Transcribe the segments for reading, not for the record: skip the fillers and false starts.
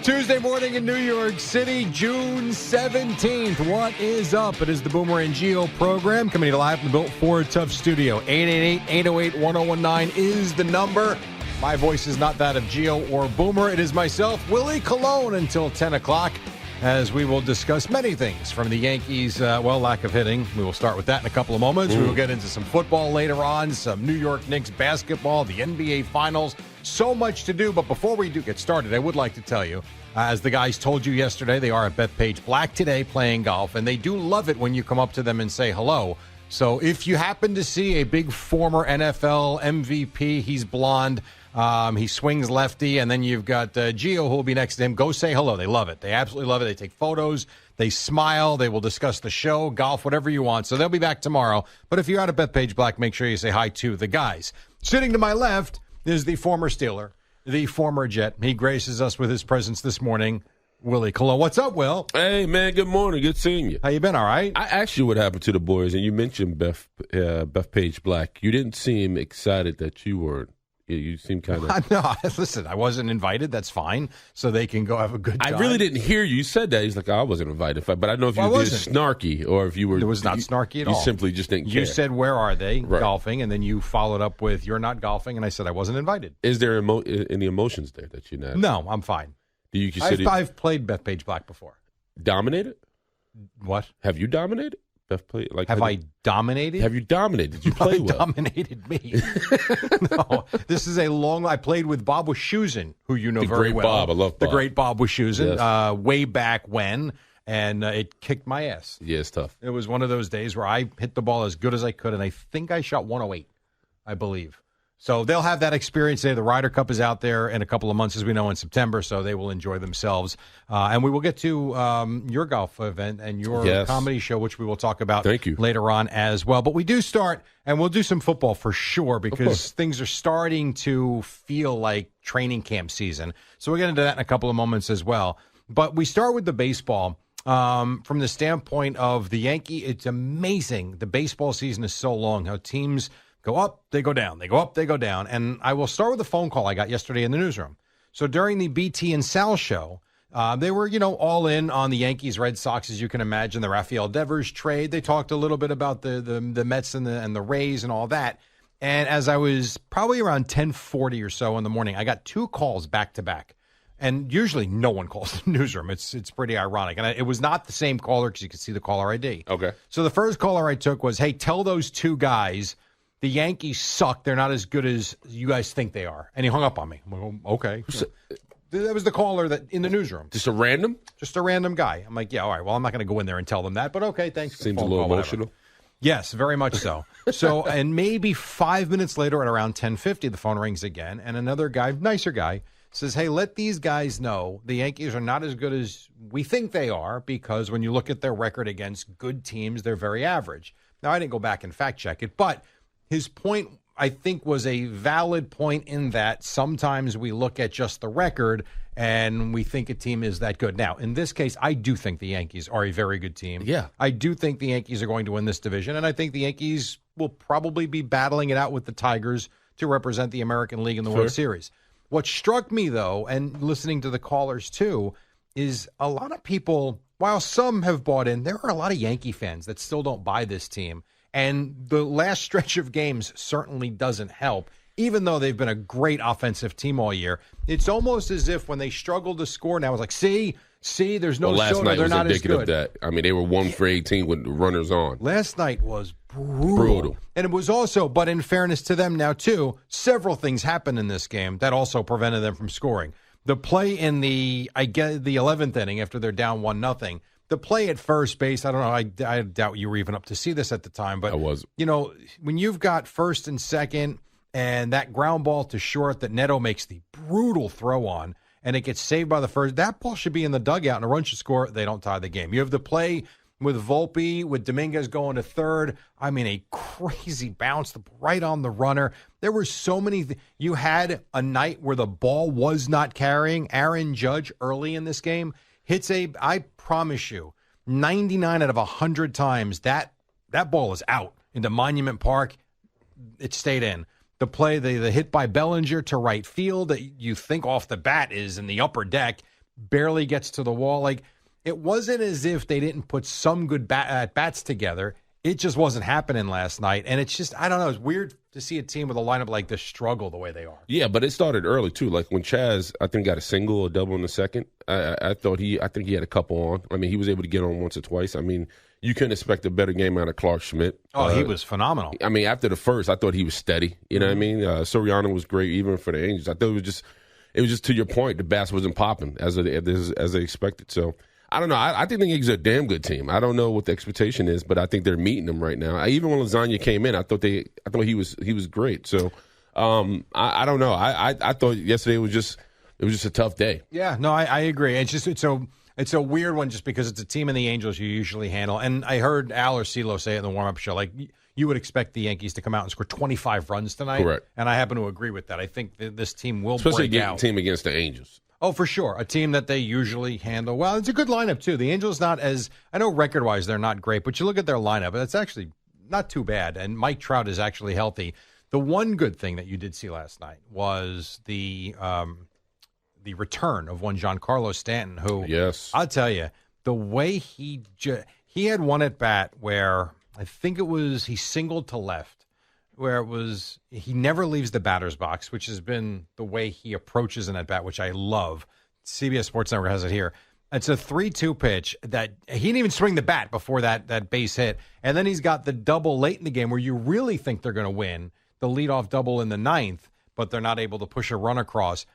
Tuesday morning in New York City, June 17th. What is up? It is the Boomer and Geo program coming to you live from the Built Ford Tough Studio. 888-808-1019 is the number. My voice is not that of Geo or Boomer. It is myself, Willie Colon, until 10 o'clock, as we will discuss many things from the Yankees' lack of hitting. We will start with that in a couple of moments. We will get into some football later on, some New York Knicks basketball, the NBA Finals. So much to do, but before we do get started, I would like to tell you, as the guys told you yesterday, they are at Bethpage Black today playing golf, and they do love it when you come up to them and say hello. So if you happen to see a big former NFL MVP, he's blonde, he swings lefty, and then you've got Gio who will be next to him, go say hello. They love it. They absolutely love it. They take photos. They smile. They will discuss the show, golf, whatever you want. So they'll be back tomorrow. But if you're out at Bethpage Black, make sure you say hi to the guys. Sitting to my left is the former Steeler, the former Jet. He graces us with his presence this morning, Willie Colon. What's up, Will? Hey, man, good morning. Good seeing you. How you been, all right? I asked you what happened to the boys, and you mentioned Bethpage Black. You didn't seem excited that you were. You seem kind of... No, listen, I wasn't invited. That's fine. So they can go have a good time. I really didn't hear you. You said that. He's like, I wasn't invited. But I don't know if you were snarky or if you were... It was not snarky at all. You simply just didn't care. You said, where are they? Right. Golfing. And then you followed up with, you're not golfing. And I said, I wasn't invited. Is there any emotions there that you're not? No, I'm fine. Do you consider... I've played Bethpage Black before. Dominated? What? Have you dominated? Have I dominated? Have you dominated? Did you play well? Dominated me. No, this is a long... I played with Bob Wischusen, who you know very well. The great Bob. I love Bob. The great Bob Wischusen, yes. Way back when, and it kicked my ass. Yeah, it's tough. It was one of those days where I hit the ball as good as I could, and I think I shot 108, I believe. So they'll have that experience there. The Ryder Cup is out there in a couple of months, as we know, in September, so they will enjoy themselves. And we will get to your golf event and your comedy show, which we will talk about later on as well. But we do start, and we'll do some football for sure, because things are starting to feel like training camp season. So we'll get into that in a couple of moments as well. But we start with the baseball. From the standpoint of the Yankee, it's amazing. The baseball season is so long, how teams go up, they go down. They go up, they go down. And I will start with a phone call I got yesterday in the newsroom. So during the BT and Sal show, they were, all in on the Yankees, Red Sox, as you can imagine, the Rafael Devers trade. They talked a little bit about the Mets and the Rays and all that. And as I was probably around 10:40 or so in the morning, I got two calls back to back. And usually no one calls the newsroom. It's pretty ironic. And it was not the same caller, because you could see the caller ID. Okay. So the first caller I took was, hey, tell those two guys the Yankees suck. They're not as good as you guys think they are. And he hung up on me. I'm like, oh, okay. That was the caller that in the newsroom. Just a random? Just a random guy. I'm like, yeah, all right. Well, I'm not going to go in there and tell them that. But okay, thanks. Seems a little emotional. Yes, very much so. So, and maybe 5 minutes later at around 10:50, the phone rings again. And another guy, nicer guy, says, hey, let these guys know the Yankees are not as good as we think they are, because when you look at their record against good teams, they're very average. Now, I didn't go back and fact check it, but his point, I think, was a valid point in that sometimes we look at just the record and we think a team is that good. Now, in this case, I do think the Yankees are a very good team. Yeah. I do think the Yankees are going to win this division, and I think the Yankees will probably be battling it out with the Tigers to represent the American League in the World Series. What struck me, though, and listening to the callers, too, is a lot of people, while some have bought in, there are a lot of Yankee fans that still don't buy this team. And the last stretch of games certainly doesn't help, even though they've been a great offensive team all year. It's almost as if when they struggle to score now, it's like, see, there's no last Soto, night they're was not indicative as good. of that. I mean, they were 1 for 18 with runners on. Last night was brutal. And it was also, but in fairness to them now, too, several things happened in this game that also prevented them from scoring. The play in the 11th inning after they're down 1-0, the play at first base, I don't know, I doubt you were even up to see this at the time, but I was. When you've got first and second and that ground ball to short that Neto makes the brutal throw on, and it gets saved by the first, that ball should be in the dugout and a run should score. They don't tie the game. You have the play with Volpe, with Dominguez going to third. I mean, a crazy bounce right on the runner. There were so many. You had a night where the ball was not carrying. Aaron Judge early in this game hits I promise you, 99 out of 100 times that ball is out into Monument Park. It stayed in. The play, the hit by Bellinger to right field that you think off the bat is in the upper deck, barely gets to the wall. Like, it wasn't as if they didn't put some good at-bats together. It just wasn't happening last night. And it's just, I don't know, it's weird to see a team with a lineup like this struggle the way they are. Yeah, but it started early, too. Like when Chaz, I think, got a single or double in the second, I think he had a couple on. I mean, he was able to get on once or twice. I mean, you couldn't expect a better game out of Clark Schmidt. Oh, he was phenomenal. I mean, after the first, I thought he was steady. You know what I mean? Soriano was great, even for the Angels. I thought it was just to your point, the bats wasn't popping as they expected. So, I don't know. I think the Yankees are a damn good team. I don't know what the expectation is, but I think they're meeting them right now. Even when Lasagna came in, I thought he was great. So I don't know. I thought yesterday was just a tough day. Yeah, no, I agree. It's a weird one just because it's a team in the Angels you usually handle. And I heard Al or CeeLo say it in the warm up show, like you would expect the Yankees to come out and score 25 runs tonight. Correct. And I happen to agree with that. I think this team will especially break out. A team against the Angels. Oh, for sure. A team that they usually handle well. It's a good lineup, too. The Angels not as, I know record-wise they're not great, but you look at their lineup, it's actually not too bad. And Mike Trout is actually healthy. The one good thing that you did see last night was the return of one Giancarlo Stanton, who, yes, I'll tell you, the way he had one at bat where I think it was he singled to left, where it was he never leaves the batter's box, which has been the way he approaches an at bat, which I love. CBS Sports Network has it here. It's a 3-2 pitch that he didn't even swing the bat before that base hit, and then he's got the double late in the game where you really think they're going to win, the leadoff double in the ninth, but they're not able to push a run across.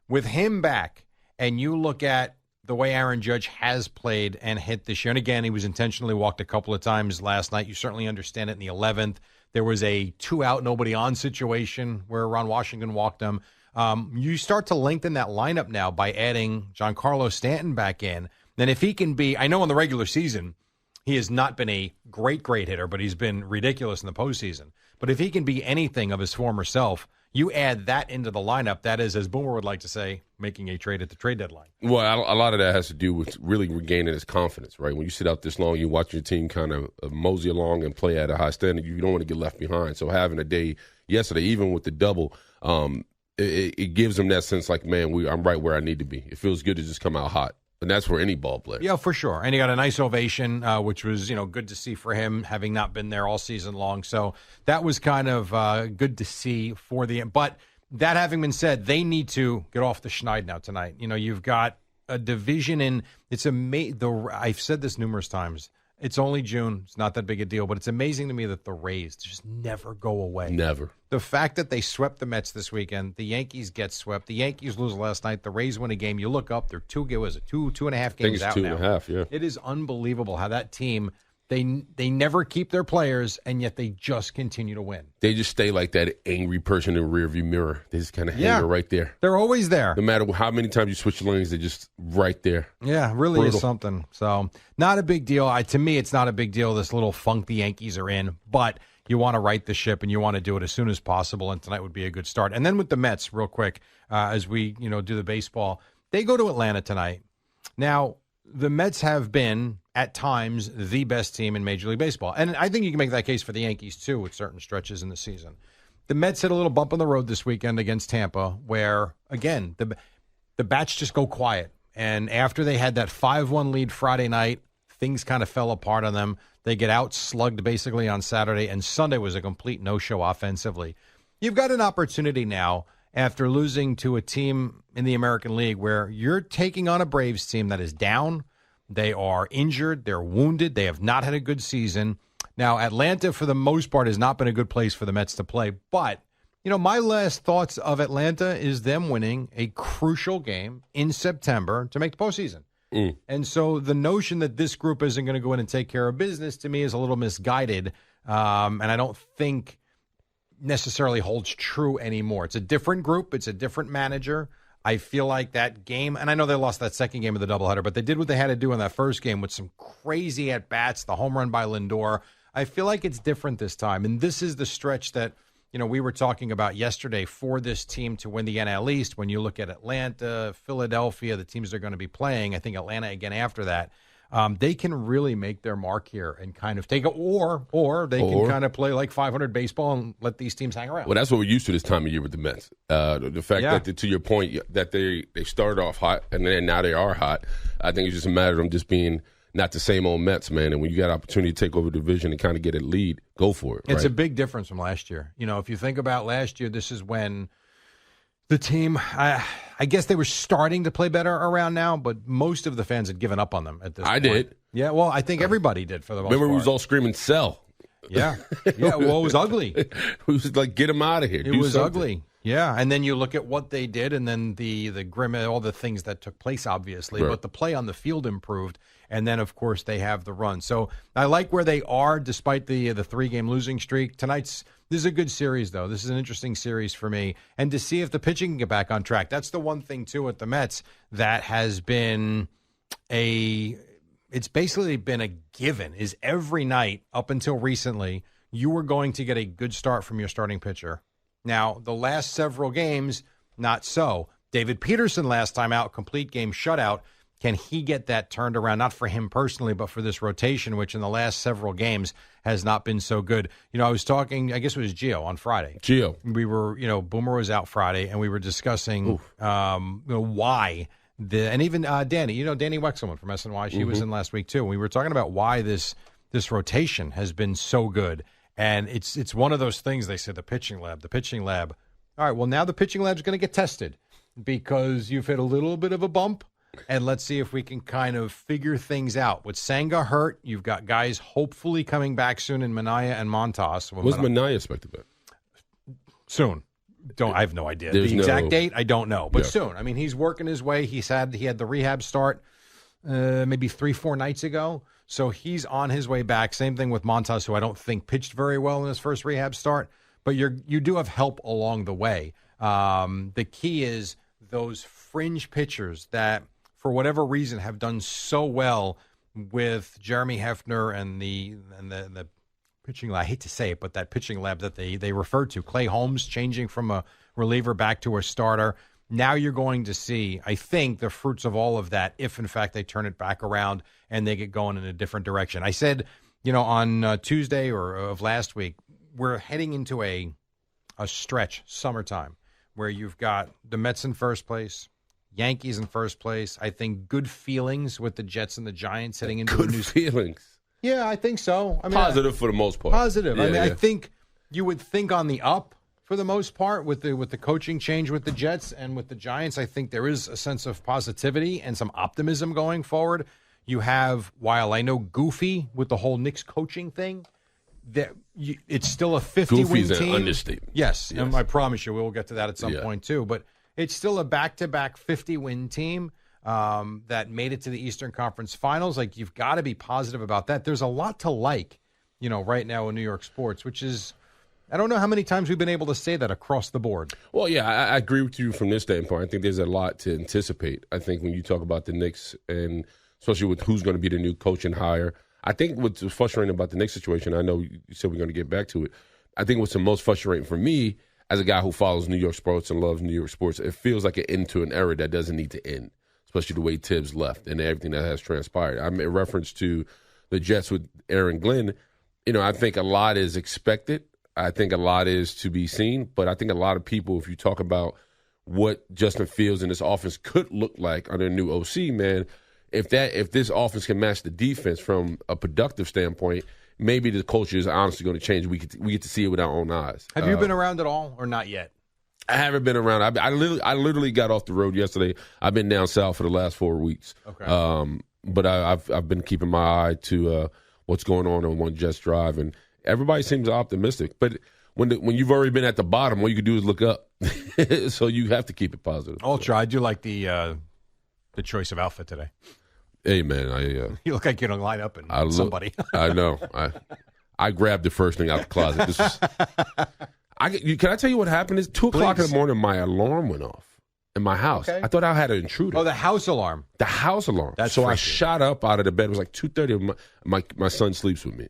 With him back, and you look at the way Aaron Judge has played and hit this year, and again, he was intentionally walked a couple of times last night. You certainly understand it in the 11th. There was a 2-out, nobody on situation where Ron Washington walked him. You start to lengthen that lineup now by adding Giancarlo Stanton back in. Then if he can be, I know in the regular season, he has not been a great hitter, but he's been ridiculous in the postseason. But if he can be anything of his former self, you add that into the lineup. That is, as Boomer would like to say, making a trade at the trade deadline. Well, a lot of that has to do with really regaining his confidence, right? When you sit out this long, you watch your team kind of mosey along and play at a high standard. You don't want to get left behind. So having a day yesterday, even with the double, it gives them that sense like, man, I'm right where I need to be. It feels good to just come out hot. And that's for any ball player. Yeah, for sure. And he got a nice ovation, which was, good to see for him, having not been there all season long. So that was kind of good to see for the. But that having been said, they need to get off the schneid now tonight. You've got a division in. It's I've said this numerous times. It's only June. It's not that big a deal, but it's amazing to me that the Rays just never go away. Never. The fact that they swept the Mets this weekend, the Yankees get swept. The Yankees lose last night. The Rays win a game. You look up, they're 2.5 games out now. 2.5, yeah. It is unbelievable how that team, they never keep their players, and yet they just continue to win. They just stay like that angry person in the rearview mirror. They just kind of hang right there. They're always there. No matter how many times you switch lanes, they're just right there. Yeah, really Brutal. Is something. So not a big deal. To me, it's not a big deal, this little funk the Yankees are in, but you want to right the ship, and you want to do it as soon as possible, and tonight would be a good start. And then with the Mets, real quick, as we do the baseball, they go to Atlanta tonight. Now, the Mets have been, at times, the best team in Major League Baseball. And I think you can make that case for the Yankees, too, with certain stretches in the season. The Mets hit a little bump on the road this weekend against Tampa, where, again, the bats just go quiet. And after they had that 5-1 lead Friday night, things kind of fell apart on them. They get out-slugged basically on Saturday, and Sunday was a complete no-show offensively. You've got an opportunity now, after losing to a team in the American League, where you're taking on a Braves team that is down. They are injured. They're wounded. They have not had a good season. Now, Atlanta, for the most part, has not been a good place for the Mets to play. But, my last thoughts of Atlanta is them winning a crucial game in September to make the postseason. And so the notion that this group isn't going to go in and take care of business, to me, is a little misguided. And I don't think necessarily holds true anymore. It's a different group. It's a different manager. I feel like that game, and I know they lost that second game of the doubleheader, but they did what they had to do in that first game with some crazy at-bats, the home run by Lindor. I feel like it's different this time, and this is the stretch that we were talking about yesterday for this team to win the NL East. When you look at Atlanta, Philadelphia, the teams they're going to be playing, I think Atlanta again after that, they can really make their mark here and kind of take it, or they can kind of play like 500 baseball and let these teams hang around. Well, that's what we're used to this time of year with the Mets. The fact that, to your point, that they started off hot and then now they are hot. I think it's just a matter of them just being not the same old Mets, man. And when you got an opportunity to take over the division and kind of get a lead, go for it. It's a big difference from last year. If you think about last year, this is when the team, I guess they were starting to play better around now, but most of the fans had given up on them at this point. I did. Yeah, well, I think everybody did for the most part. Remember, we was all screaming, sell. Yeah. Well, it was ugly. It was like, get them out of here. It was ugly. Yeah, and then you look at what they did, and then the grim, all the things that took place, obviously, but the play on the field improved, and then, of course, they have the run. So I like where they are, despite the 3-game losing streak. This is a good series, though. This is an interesting series for me, and to see if the pitching can get back on track. That's the one thing, too, at the Mets that has been it's basically been a given, is every night up until recently, you were going to get a good start from your starting pitcher. Now, the last several games, not so. David Peterson last time out, complete game shutout. Can he get that turned around? Not for him personally, but for this rotation, which in the last several games has not been so good. I was talking, I guess it was Gio on Friday. We were, Boomer was out Friday, and we were discussing why. And even Danny, Danny Wexelman from SNY, she was in last week too. We were talking about why this rotation has been so good. And it's one of those things, they say, the pitching lab. All right, well, now the pitching lab's going to get tested because you've hit a little bit of a bump, and let's see if we can kind of figure things out. With Senga hurt, you've got guys hopefully coming back soon in Minaya and Montas. When's Minaya expected back? Soon. I have no idea. The exact date, I don't know, but soon. I mean, he's working his way. He had the rehab start maybe 3-4 nights ago. So he's on his way back. Same thing with Montas, who I don't think pitched very well in his first rehab start. But you do have help along the way. The key is those fringe pitchers that, for whatever reason, have done so well with Jeremy Hefner and the pitching lab. I hate to say it, but that pitching lab that they referred to, Clay Holmes changing from a reliever back to a starter. Now you're going to see, I think, the fruits of all of that if, in fact, they turn it back around and they get going in a different direction. I said, on Tuesday of last week, we're heading into a stretch, summertime, where you've got the Mets in first place, Yankees in first place. I think good feelings with the Jets and the Giants heading into a new feelings. Yeah, I think so. I mean, positive for the most part. Positive. Yeah, I think you would think on the up for the most part with the coaching change with the Jets and with the Giants. I think there is a sense of positivity and some optimism going forward. You have, while I know goofy with the whole Knicks coaching thing, it's still a 50-win team. Goofy's an understatement. Yes, and I promise you we'll get to that at some point too. But it's still a back-to-back 50-win team that made it to the Eastern Conference Finals. Like, you've got to be positive about that. There's a lot to like, right now in New York sports, which is, I don't know how many times we've been able to say that across the board. Well, yeah, I agree with you from this standpoint. I think there's a lot to anticipate. I think when you talk about the Knicks, and especially with who's going to be the new coach and hire, I think what's frustrating about the Knicks situation, I know you said we're going to get back to it, I think what's the most frustrating for me as a guy who follows New York sports and loves New York sports, it feels like an end to an era that doesn't need to end, especially the way Tibbs left and everything that has transpired. I'm in reference to the Jets with Aaron Glenn. I think a lot is expected. I think a lot is to be seen, but I think a lot of people, if you talk about what Justin Fields and this offense could look like under a new OC, man, if this offense can match the defense from a productive standpoint, maybe the culture is honestly going to change. We get to see it with our own eyes. Have you been around at all or not yet? I haven't been around. I literally got off the road yesterday. I've been down south for the last 4 weeks. Okay. But I've been keeping my eye to what's going on One Jets Drive, and everybody seems optimistic. But when you've already been at the bottom, all you can do is look up. So you have to keep it positive. Ultra, I do like the choice of outfit today. Hey, man, you look like you don't line up and somebody. I know. I grabbed the first thing out the closet. Can I tell you what happened? It's 2 o'clock in the morning. My alarm went off in my house. Okay. I thought I had an intruder. Oh, the house alarm. The house alarm. That's so freaky. I shot up out of the bed. It was like 2:30. My son sleeps with me.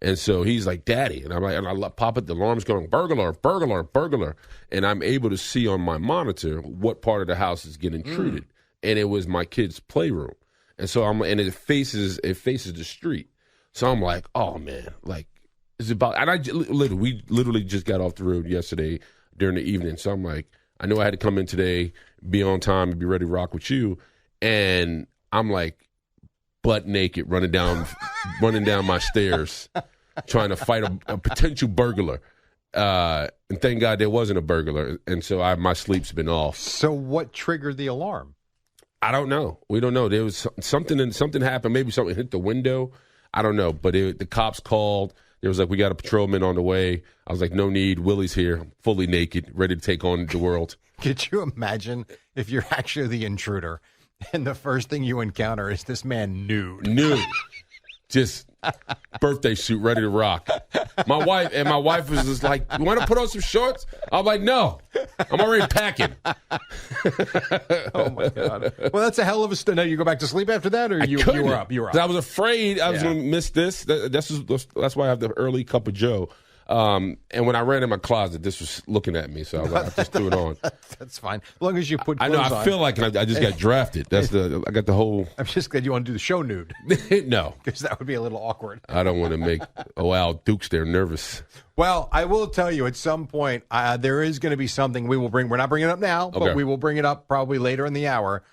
And so he's like, Daddy. And I'm like, and I pop it. The alarm's going, burglar, burglar, burglar. And I'm able to see on my monitor what part of the house is getting intruded. And it was my kid's playroom. and so and it faces the street. So I'm like, oh man, like it's about. And we literally just got off the road yesterday during the evening. So I'm like, I knew I had to come in today, be on time, and be ready to rock with you. And I'm like, butt naked, running down my stairs, trying to fight a potential burglar. And thank God there wasn't a burglar. And so my sleep's been off. So what triggered the alarm? I don't know. We don't know. There was something happened. Maybe something hit the window. I don't know. But the cops called. There was like, we got a patrolman on the way. I was like, no need. Willie's here, fully naked, ready to take on the world. Could you imagine if you're actually the intruder and the first thing you encounter is this man nude? Nude. Just birthday suit, ready to rock. My wife was just like, you want to put on some shorts? I'm like, no, I'm already packing. Oh my God! Well, that's a hell of a. Now you go back to sleep after that, or you were up? You were up. I was afraid I was going to miss this. That's why I have the early cup of Joe. And when I ran in my closet, this was looking at me, so I was like, I just threw it on. That's fine, as long as you put. I know. I feel like I just got drafted. I got the whole. I'm just glad you want to do the show nude. No, because that would be a little awkward. I don't want to make Al Dukes there nervous. Well, I will tell you at some point there is going to be something we will bring. We're not bringing it up now, but we will bring it up probably later in the hour.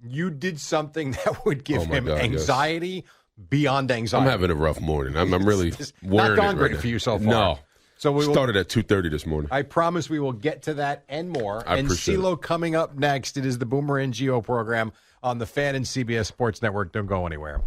You did something that would give him anxiety. Yes. Beyond anxiety. I'm having a rough morning. I'm really wearing not gone it great right for you so far. No. So we started at 2:30 this morning. I promise we will get to that and more. I and appreciate CeeLo it. Coming up next. It is the Boomer and Geo program on the Fan and CBS Sports Network. Don't go anywhere.